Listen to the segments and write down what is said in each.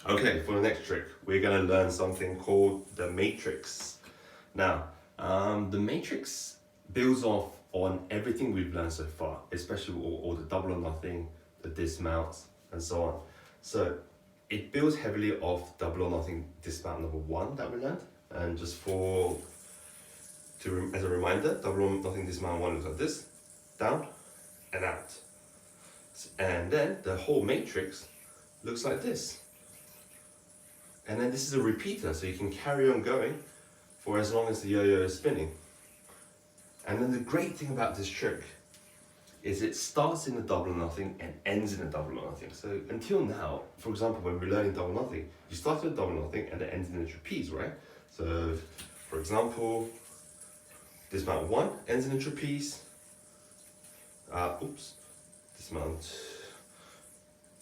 Okay, for the next trick, we're gonna learn something called the matrix. Now, the matrix builds off on everything we've learned so far, especially all the double or nothing, the dismounts, and so on. So it builds heavily off double or nothing dismount number one that we learned, and just as a reminder, double or nothing dismount one looks like this, down and out, and then the whole matrix looks like this. And then this is a repeater, so you can carry on going for as long as the yo-yo is spinning. And then the great thing about this trick is it starts in a double or nothing and ends in a double or nothing. So until now, for example, when we're learning double nothing, you start with a double nothing and it ends in a trapeze, right? So, for example, dismount one ends in a trapeze. Dismount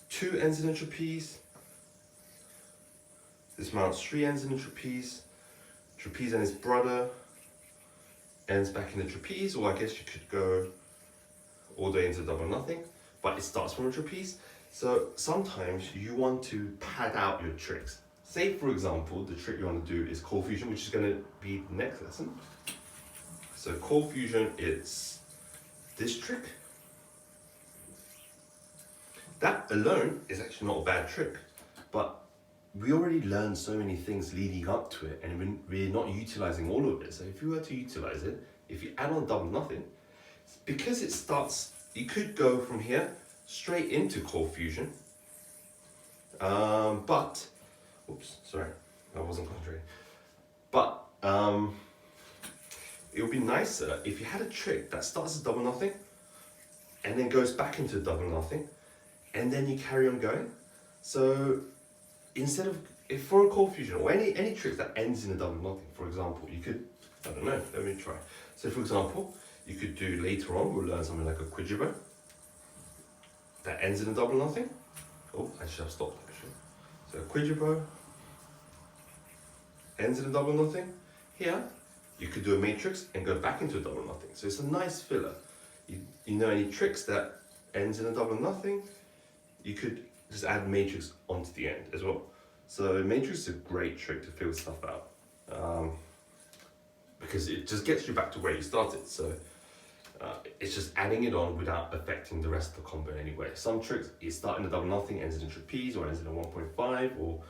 two ends in a trapeze. Dismount three ends in a trapeze. Trapeze and its brother ends back in the trapeze, or I guess you could go all the way into double nothing, but it starts from a trapeze. So sometimes you want to pad out your tricks. Say, for example, the trick you want to do is cold fusion, which is going to be the next lesson. So cold fusion, it's this trick. That alone is actually not a bad trick, but we already learned so many things leading up to it, and we're not utilizing all of it. So if you were to utilize it, if you add on double nothing, because it starts, you could go from here straight into cold fusion. But, oops, sorry, that wasn't concentrating. But it would be nicer if you had a trick that starts as double nothing and then goes back into double nothing, and then you carry on going. So instead of, if for a cold fusion or any trick that ends in a double nothing, for example, you could, I don't know, let me try. So for example, you could do later on, we'll learn something like a quadruple that ends in a double nothing. Oh, I should have stopped actually. So a quadruple ends in a double nothing. Here, you could do a matrix and go back into a double nothing. So it's a nice filler. You know any tricks that ends in a double nothing, you could just add matrix onto the end as well. So matrix is a great trick to fill stuff out, because it just gets you back to where you started. So it's just adding it on without affecting the rest of the combo in any way. Some tricks, you start in a double nothing, ends in a trapeze, or ends in a 1.5, or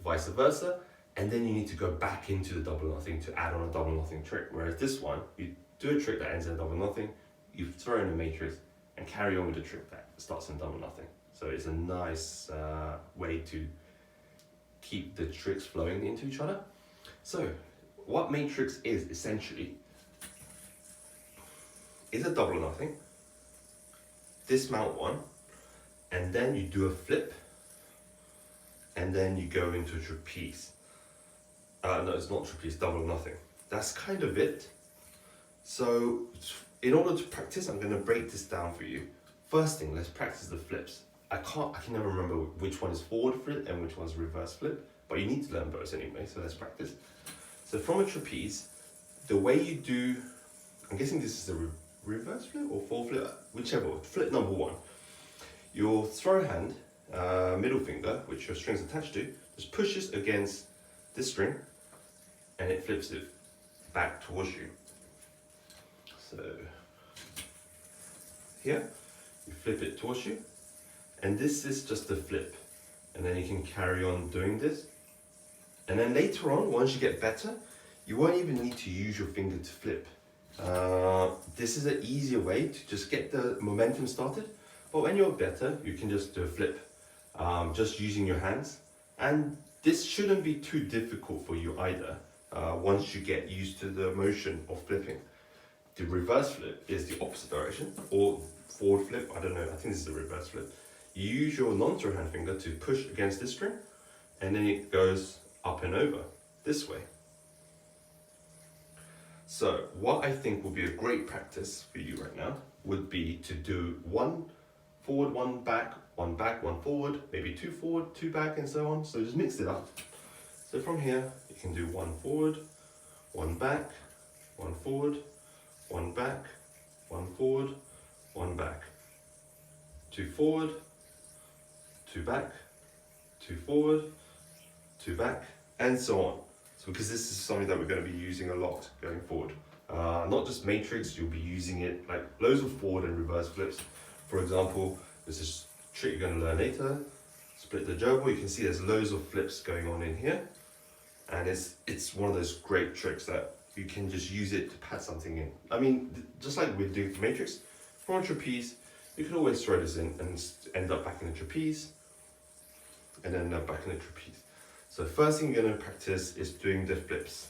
vice versa, and then you need to go back into the double nothing to add on a double nothing trick. Whereas this one, you do a trick that ends in a double nothing, you throw in a matrix, and carry on with the trick that starts in double nothing. So it's a nice way to keep the tricks flowing into each other. So what matrix is essentially is a double or nothing, dismount one, and then you do a flip, and then you go into a trapeze. No, it's not trapeze, double or nothing. That's kind of it. So in order to practice, I'm going to break this down for you. First thing, let's practice the flips. I can never remember which one is forward flip and which one's reverse flip, but you need to learn both anyway, so let's practice. So from a trapeze, the way you do, I'm guessing this is a reverse flip or forward flip, whichever, flip number one. Your throw hand, middle finger, which your string's attached to, just pushes against this string and it flips it back towards you. So here, you flip it towards you, and this is just a flip, and then you can carry on doing this. And then later on, once you get better, you won't even need to use your finger to flip. This is an easier way to just get the momentum started, but when you're better, you can just do a flip, just using your hands. And this shouldn't be too difficult for you either, once you get used to the motion of flipping. The reverse flip is the opposite direction, or forward flip, I don't know, I think this is the reverse flip. You use your non-throw hand finger to push against this string, and then it goes up and over this way. So what I think would be a great practice for you right now would be to do one forward, one back, one forward, maybe two forward, two back, and so on. So just mix it up. So from here, you can do one forward, one back, one forward, one back, one forward, one back. Two forward, two back, two forward, to back, and so on. So because this is something that we're going to be using a lot going forward. Not just matrix, you'll be using it like loads of forward and reverse flips. For example, there's this trick you're going to learn later, split the gerbil. You can see there's loads of flips going on in here. And it's one of those great tricks that you can just use it to pad something in. I mean, just like we're doing for matrix, for a trapeze, you can always throw this in and end up back in the trapeze, and then back in the trapeze. So first thing you're going to practice is doing the flips,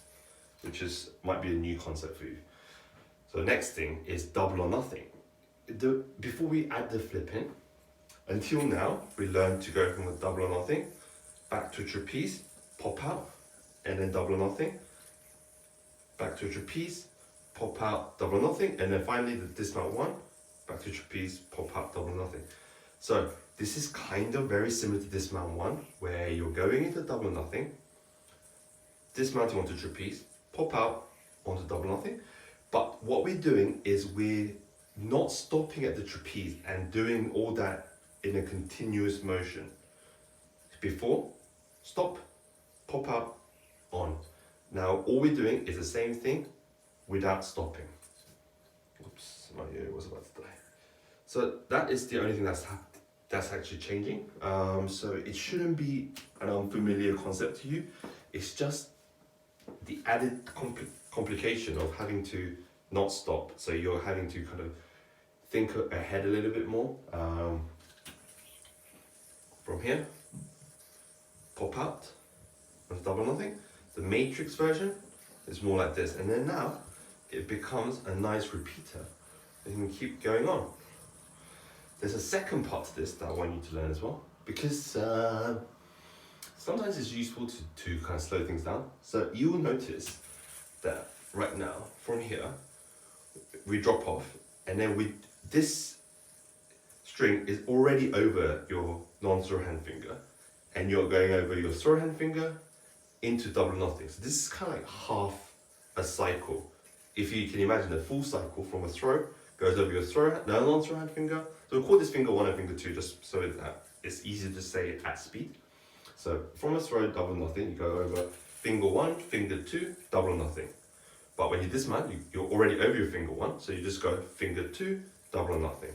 which might be a new concept for you. So next thing is double or nothing. Before we add the flip in, until now, we learned to go from a double or nothing, back to a trapeze, pop out, and then double or nothing, back to a trapeze, pop out, double or nothing, and then finally the dismount one, back to trapeze, pop out, double or nothing. So this is kind of very similar to dismount one, where you're going into double or nothing, dismounting onto trapeze, pop out onto double or nothing. But what we're doing is we're not stopping at the trapeze and doing all that in a continuous motion. Before, stop, pop out, on. Now all we're doing is the same thing without stopping. Oops, my ear was about to die. So that is the only thing that's actually changing. So it shouldn't be an unfamiliar concept to you. It's just the added complication of having to not stop. So you're having to kind of think ahead a little bit more. From here, pop out, and double nothing. The matrix version is more like this, and then now it becomes a nice repeater. You can keep going on. There's a second part to this that I want you to learn as well, because sometimes it's useful to kind of slow things down. So you will notice that right now, from here, we drop off, and then this string is already over your non-throw hand finger, and you're going over your throw hand finger into double nothing. So this is kind of like half a cycle. If you can imagine a full cycle from a throw, goes over your non-throw hand finger. So we'll call this finger 1 and finger 2 just so that it's easier to say it at speed. So from a throw, double nothing, you go over finger 1, finger 2, double nothing. But when you dismount, you're already over your finger 1, so you just go finger 2, double nothing.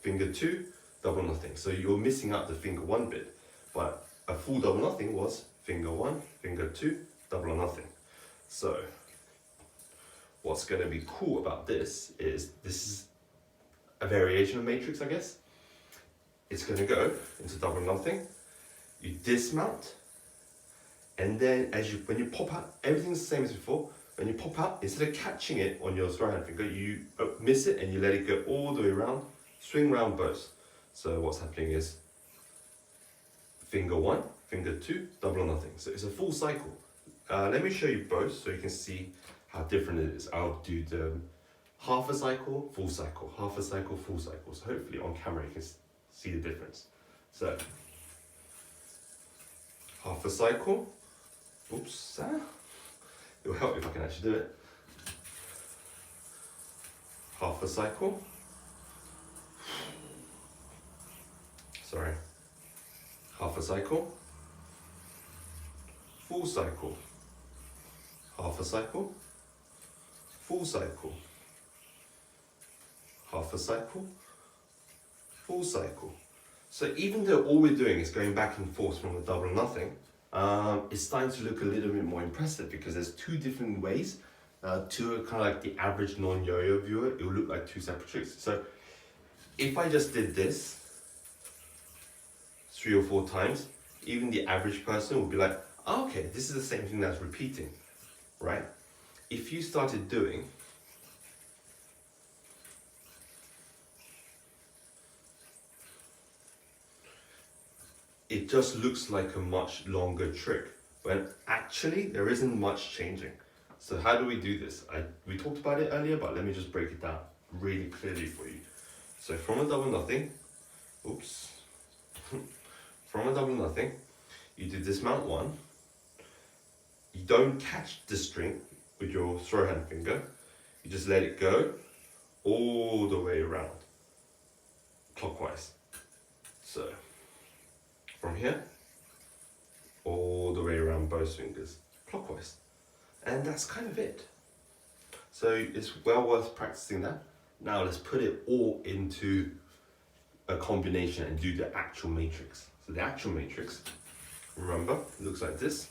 Finger 2, double nothing. So you're missing out the finger 1 bit. But a full double nothing was finger 1, finger 2, double nothing. So what's going to be cool about this is a variation of matrix, I guess. It's going to go into double nothing. You dismount, and then when you pop out, everything's the same as before. When you pop out, instead of catching it on your throw hand finger, you miss it and you let it go all the way around, swing round both. So what's happening is finger 1, finger 2, double or nothing. So it's a full cycle. Let me show you both so you can see how different it is. I'll do the half a cycle, full cycle, half a cycle, full cycle. So hopefully on camera you can see the difference. So half a cycle. Oops. It'll help if I can actually do it. Half a cycle. Sorry. Half a cycle. Full cycle. Half a cycle. Full cycle. Half a cycle. Full cycle. So even though all we're doing is going back and forth from the double or nothing, it's starting to look a little bit more impressive because there's two different ways. To kind of like the average non-yo-yo viewer, it will look like two separate tricks. So if I just did this 3 or 4 times, even the average person will be like, oh, okay, this is the same thing that's repeating, right? If you started doing it just looks like a much longer trick, when actually there isn't much changing. So how do we do this? We talked about it earlier, but let me just break it down really clearly for you. So from a double nothing, oops, from a double nothing, you do dismount 1. You don't catch the string with your throw hand finger. You just let it go all the way around, clockwise. So from here, all the way around most fingers clockwise. And that's kind of it. So it's well worth practicing that. Now let's put it all into a combination and do the actual matrix. So the actual matrix, remember, looks like this.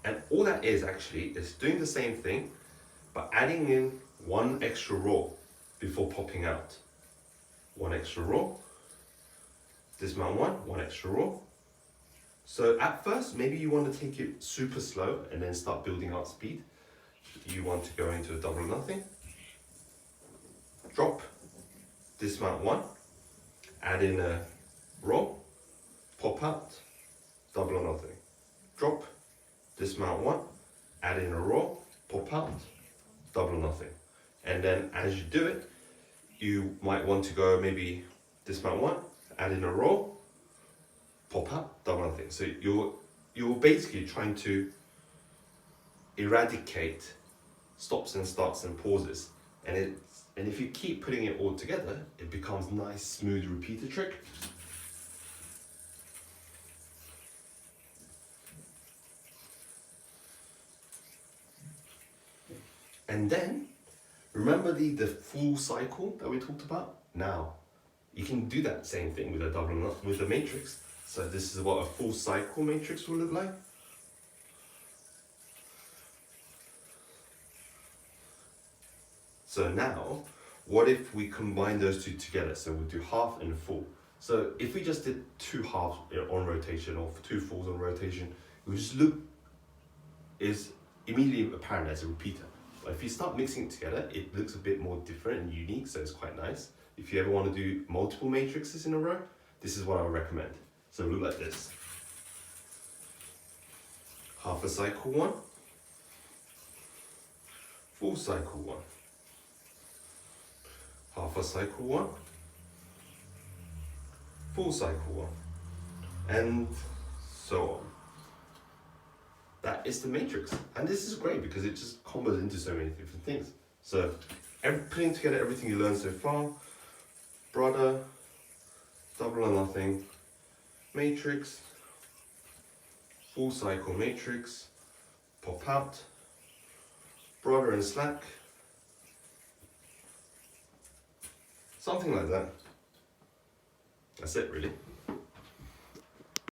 And all that is actually is doing the same thing, but adding in one extra row before popping out. One extra row, dismount one extra row. So at first, maybe you want to take it super slow and then start building up speed. You want to go into a double or nothing, drop, dismount one, add in a row, pop out, double or nothing, drop, dismount one, add in a row, pop out, double or nothing. And then as you do it, you might want to go maybe dismount one, add in a row, pop out, double or nothing. So you're basically trying to eradicate stops and starts and pauses. And if you keep putting it all together, it becomes nice, smooth repeater trick. And then, remember the full cycle that we talked about? Now, you can do that same thing with a double knot, with a matrix. So this is what a full cycle matrix will look like. So now, what if we combine those two together? So we'll do half and full. So if we just did two halves on rotation or two fulls on rotation, it would just look is immediately apparent as a repeater. But if you start mixing it together, it looks a bit more different and unique, so it's quite nice. If you ever want to do multiple matrices in a row, this is what I would recommend. So it'll look like this. Half a cycle one, full cycle one, half a cycle one, full cycle one, and so on. That is the matrix, and this is great because it just combos into so many different things. So putting together everything you learned so far: brother, double or nothing, matrix, full cycle matrix, pop out, brother and slack, something like that. That's it really.